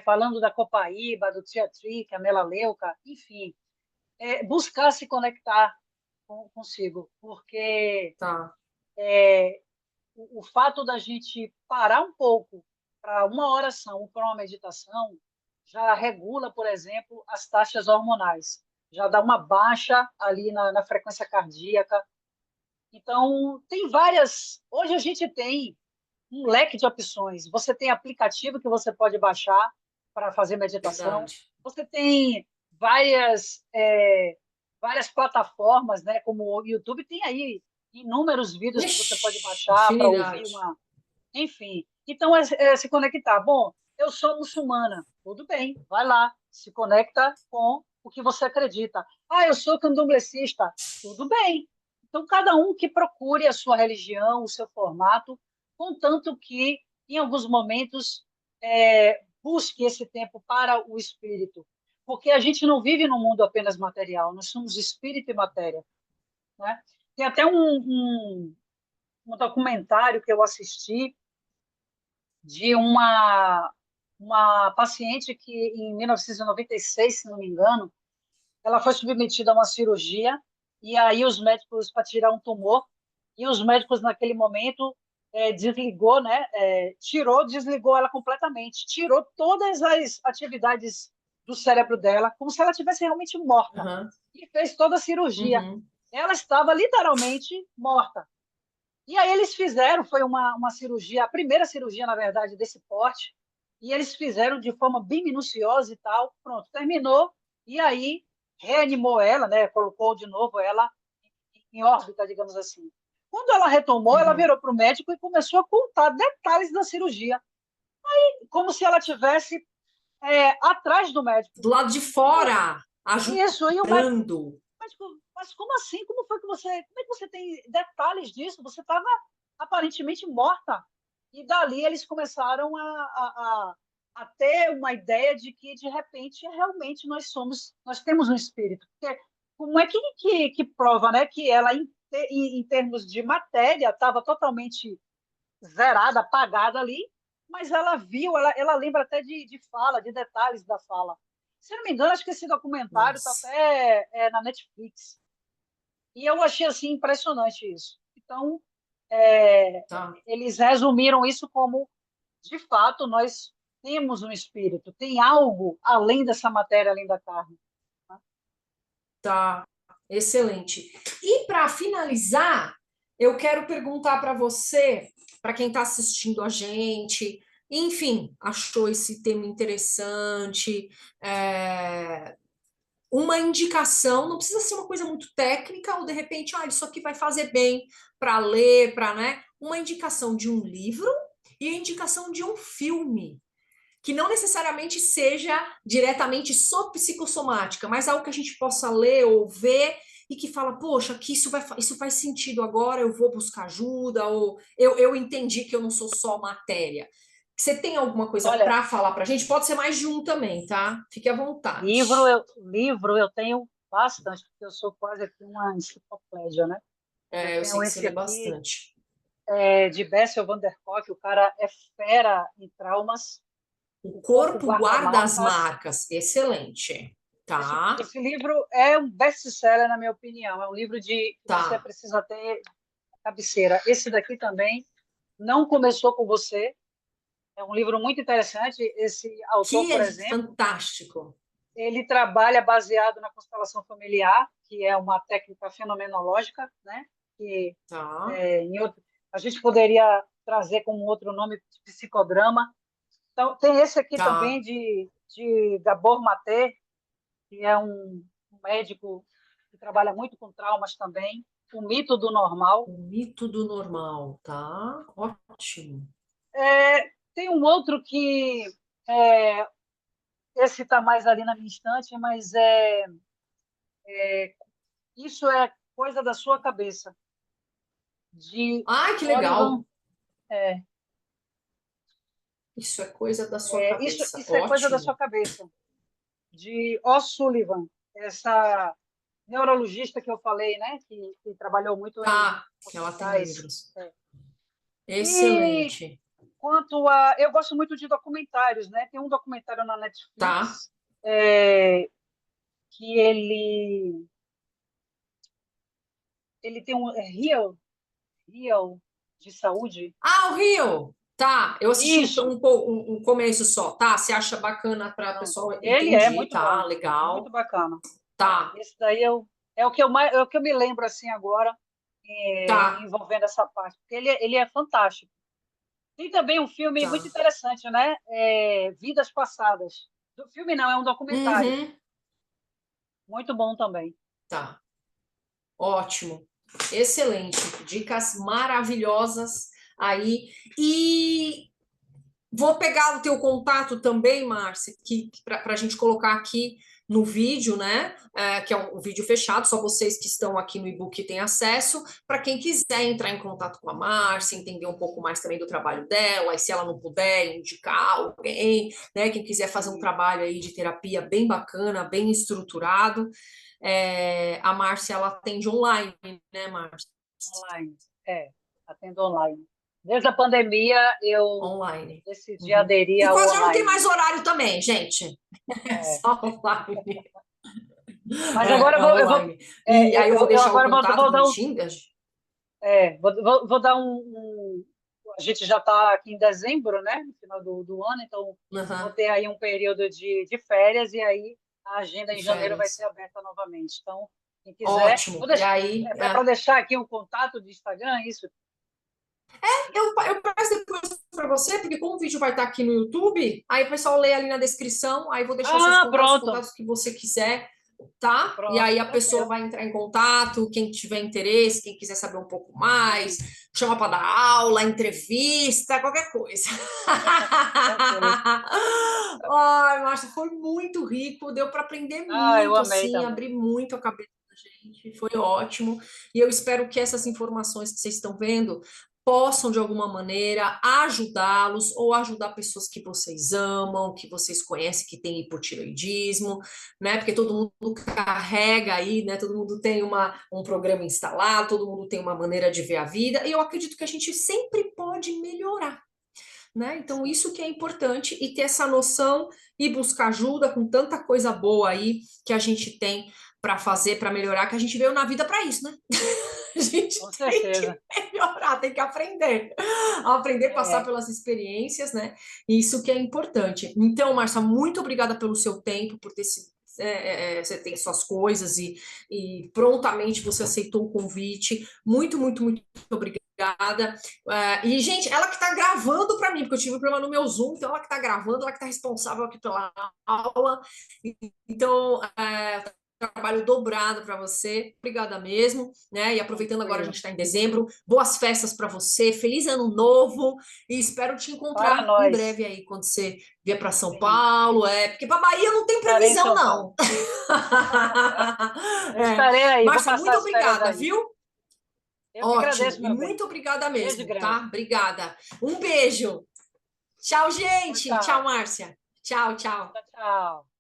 falando da copaíba, do tea tree, que é a melaleuca, enfim, buscar se conectar consigo, porque Tá. o fato da gente parar um pouco para uma oração ou para uma meditação já regula, por exemplo, as taxas hormonais, já dá uma baixa ali na frequência cardíaca. Então, tem várias. Hoje a gente tem um leque de opções. Você tem aplicativo que você pode baixar para fazer meditação. Verdade. Você tem várias plataformas, né? Como o YouTube tem aí inúmeros vídeos que você pode Ixi, baixar para ouvir infinidade. uma, enfim. Então, se conectar. Bom, eu sou muçulmana. Tudo bem, vai lá, se conecta com o que você acredita. Ah, eu sou candomblessista. Tudo bem. Então, cada um que procure a sua religião, o seu formato, contanto que, em alguns momentos, busque esse tempo para o espírito. Porque a gente não vive num mundo apenas material, nós somos espírito e matéria. Né? Tem até um documentário que eu assisti de uma paciente que, em 1996, se não me engano, ela foi submetida a uma cirurgia e aí os médicos, para tirar um tumor, e os médicos, naquele momento, desligou, né? Desligou ela completamente, tirou todas as atividades do cérebro dela, como se ela tivesse realmente morta, Aham, e fez toda a cirurgia. uhum, Ela estava literalmente morta. E aí eles fizeram, foi uma cirurgia, a primeira cirurgia, na verdade, desse porte, e eles fizeram de forma bem minuciosa e tal. Pronto, terminou, e aí reanimou ela, né? Colocou de novo ela em órbita, digamos assim. Quando ela retomou, ela Uhum. virou para o médico e começou a contar detalhes da cirurgia, como se ela tivesse atrás do médico. Do lado de fora, Isso, e o ajudando. médico, mas como assim? Como é que você tem detalhes disso? Você estava aparentemente morta. E dali eles começaram a ter uma ideia de que, de repente, realmente nós temos um espírito. Porque como é que prova, né, que ela, em termos de matéria, estava totalmente zerada, apagada ali, mas ela viu, ela lembra até de fala, de detalhes da fala. Se não me engano, acho que esse documentário está Nossa, até na Netflix. E eu achei assim impressionante isso. Então, tá. eles resumiram isso como, de fato, nós temos um espírito, tem algo além dessa matéria, além da carne. Tá, excelente. E para finalizar, eu quero perguntar para você, para quem está assistindo a gente, enfim, achou esse tema interessante, uma indicação, não precisa ser uma coisa muito técnica, ou de repente, isso aqui vai fazer bem para ler, para, né? Uma indicação de um livro e a indicação de um filme que não necessariamente seja diretamente sobre psicossomática, mas algo que a gente possa ler ou ver e que fala, poxa, que isso faz sentido agora, eu vou buscar ajuda, ou eu entendi que eu não sou só matéria. Você tem alguma coisa Olha, para falar para a gente? Pode ser mais de um também, tá? Fique à vontade. livro eu tenho bastante, porque eu sou quase aqui uma enciclopédia, né? Eu Eu sei tenho que você esse lê aqui, bastante. de Bessel van der Kolk, o cara é fera em traumas, O o corpo corpo guarda guarda as marcas. marcas. Excelente. Tá, Esse livro é um best-seller, na minha opinião. É um livro que você tá. precisa ter cabeceira. Esse daqui também não começou com você. É um livro muito interessante. Esse autor, Que por é exemplo, fantástico. ele trabalha baseado na constelação familiar, que é uma técnica fenomenológica, né? Que Tá, em outro, a gente poderia trazer como outro nome psicodrama. Então, tem esse aqui também tá. de Gabor Maté, que é um médico que trabalha muito com traumas também. O mito do normal. O mito do normal, tá? Ótimo. Tem um outro que é, esse está mais ali na minha estante, mas isso é coisa da sua cabeça, de Ai, que Olivan. legal. É, Isso é coisa da sua cabeça. isso é coisa da sua Ótimo. cabeça, de O. Sullivan, essa neurologista que eu falei, né, que trabalhou muito em Tá, que ela tem hospitais. livros. É. E Excelente. quanto a. Eu gosto muito de documentários, né? Tem um documentário na Tá, Netflix que ele tem um Real de saúde. ah, o Rio. Tá, eu assisti Isso, um começo só. Tá, você acha bacana para o pronto. pessoal? Ele é Entendi, muito tá, bom, muito legal. bacana. Tá, Esse daí é o que eu mais, é o que eu me lembro assim agora, tá, envolvendo essa parte, porque ele é fantástico. Tem também um filme muito tá. interessante, né? Vidas Passadas. Do filme não, é um documentário. Uhum, Muito bom também. tá. Ótimo. Excelente. Dicas maravilhosas aí. E vou pegar o teu contato também, Márcia, para a gente colocar aqui no vídeo, né? Que é um vídeo fechado, só vocês que estão aqui no e-book têm acesso. Para quem quiser entrar em contato com a Márcia, entender um pouco mais também do trabalho dela, e se ela não puder indicar alguém, né? Quem quiser fazer um E trabalho aí de terapia bem bacana, bem estruturado, a Márcia ela atende online, né, Márcia? online. Atendo online. Desde a pandemia, eu Online. decidi Uhum. aderir E ao quase já não tem online. mais horário também, gente. É É. só online. Mas agora Online. E aí eu vou eu deixar o agora contato vou dar bonitinho. vou dar a gente já está aqui em dezembro, né? No final do ano, então vou Uhum. ter aí um período de férias e aí a agenda De em janeiro vai ser férias. aberta novamente. Então, quem quiser, Ótimo. E aí, para deixar aqui um contato de Instagram, isso. eu peço depois para você, porque como o vídeo vai estar aqui no YouTube, aí o pessoal lê ali na descrição, aí vou deixar seus Ah, contatos, os pronto, contatos que você quiser, tá? E pronto, aí a tá pessoa certo. vai entrar em contato, quem tiver interesse, quem quiser saber um pouco mais, chama para dar aula, entrevista, qualquer coisa. Ok. Ai, Márcia, foi muito rico, deu para aprender Ah, eu muito, amei assim, também. abrir muito a cabeça da gente, foi ótimo. E eu espero que essas informações que vocês estão vendo possam, de alguma maneira, ajudá-los ou ajudar pessoas que vocês amam, que vocês conhecem, que têm hipotireoidismo, né? Porque todo mundo carrega aí, né? Todo mundo tem um programa instalado, todo mundo tem uma maneira de ver a vida, e eu acredito que a gente sempre pode melhorar, né? Então, Sim, isso que é importante e ter essa noção e buscar ajuda com tanta coisa boa aí que a gente tem para fazer, para melhorar, que a gente veio na vida para isso, né? A gente com tem certeza. que melhorar, tem que aprender a passar É, pelas experiências, né? Isso que é importante. Então, Marcia, muito obrigada pelo seu tempo, por ter se você tem suas coisas e prontamente você aceitou o convite. Muito, muito, muito obrigada. E, gente, ela que está gravando para mim, porque eu tive um problema no meu Zoom, então ela que está gravando, ela que está responsável aqui pela aula. Então, trabalho dobrado para você. Obrigada mesmo, né? E aproveitando agora a gente tranquilo. está em dezembro, boas festas para você, feliz ano novo e espero te Para encontrar em nós. breve aí quando você vier para São Sim, Paulo, porque para Bahia não tem estarei em previsão São Paulo. não. Eu estarei aí, vou Márcia, passar muito as férias obrigada, aí. viu? Eu que Ótimo agradeço, e meu bem. muito obrigada Beijo mesmo, grande. tá? Obrigada. Um beijo. Tchau, Tchau, gente. Tchau, tchau. Márcia. Tchau, tchau. Tchau, tchau.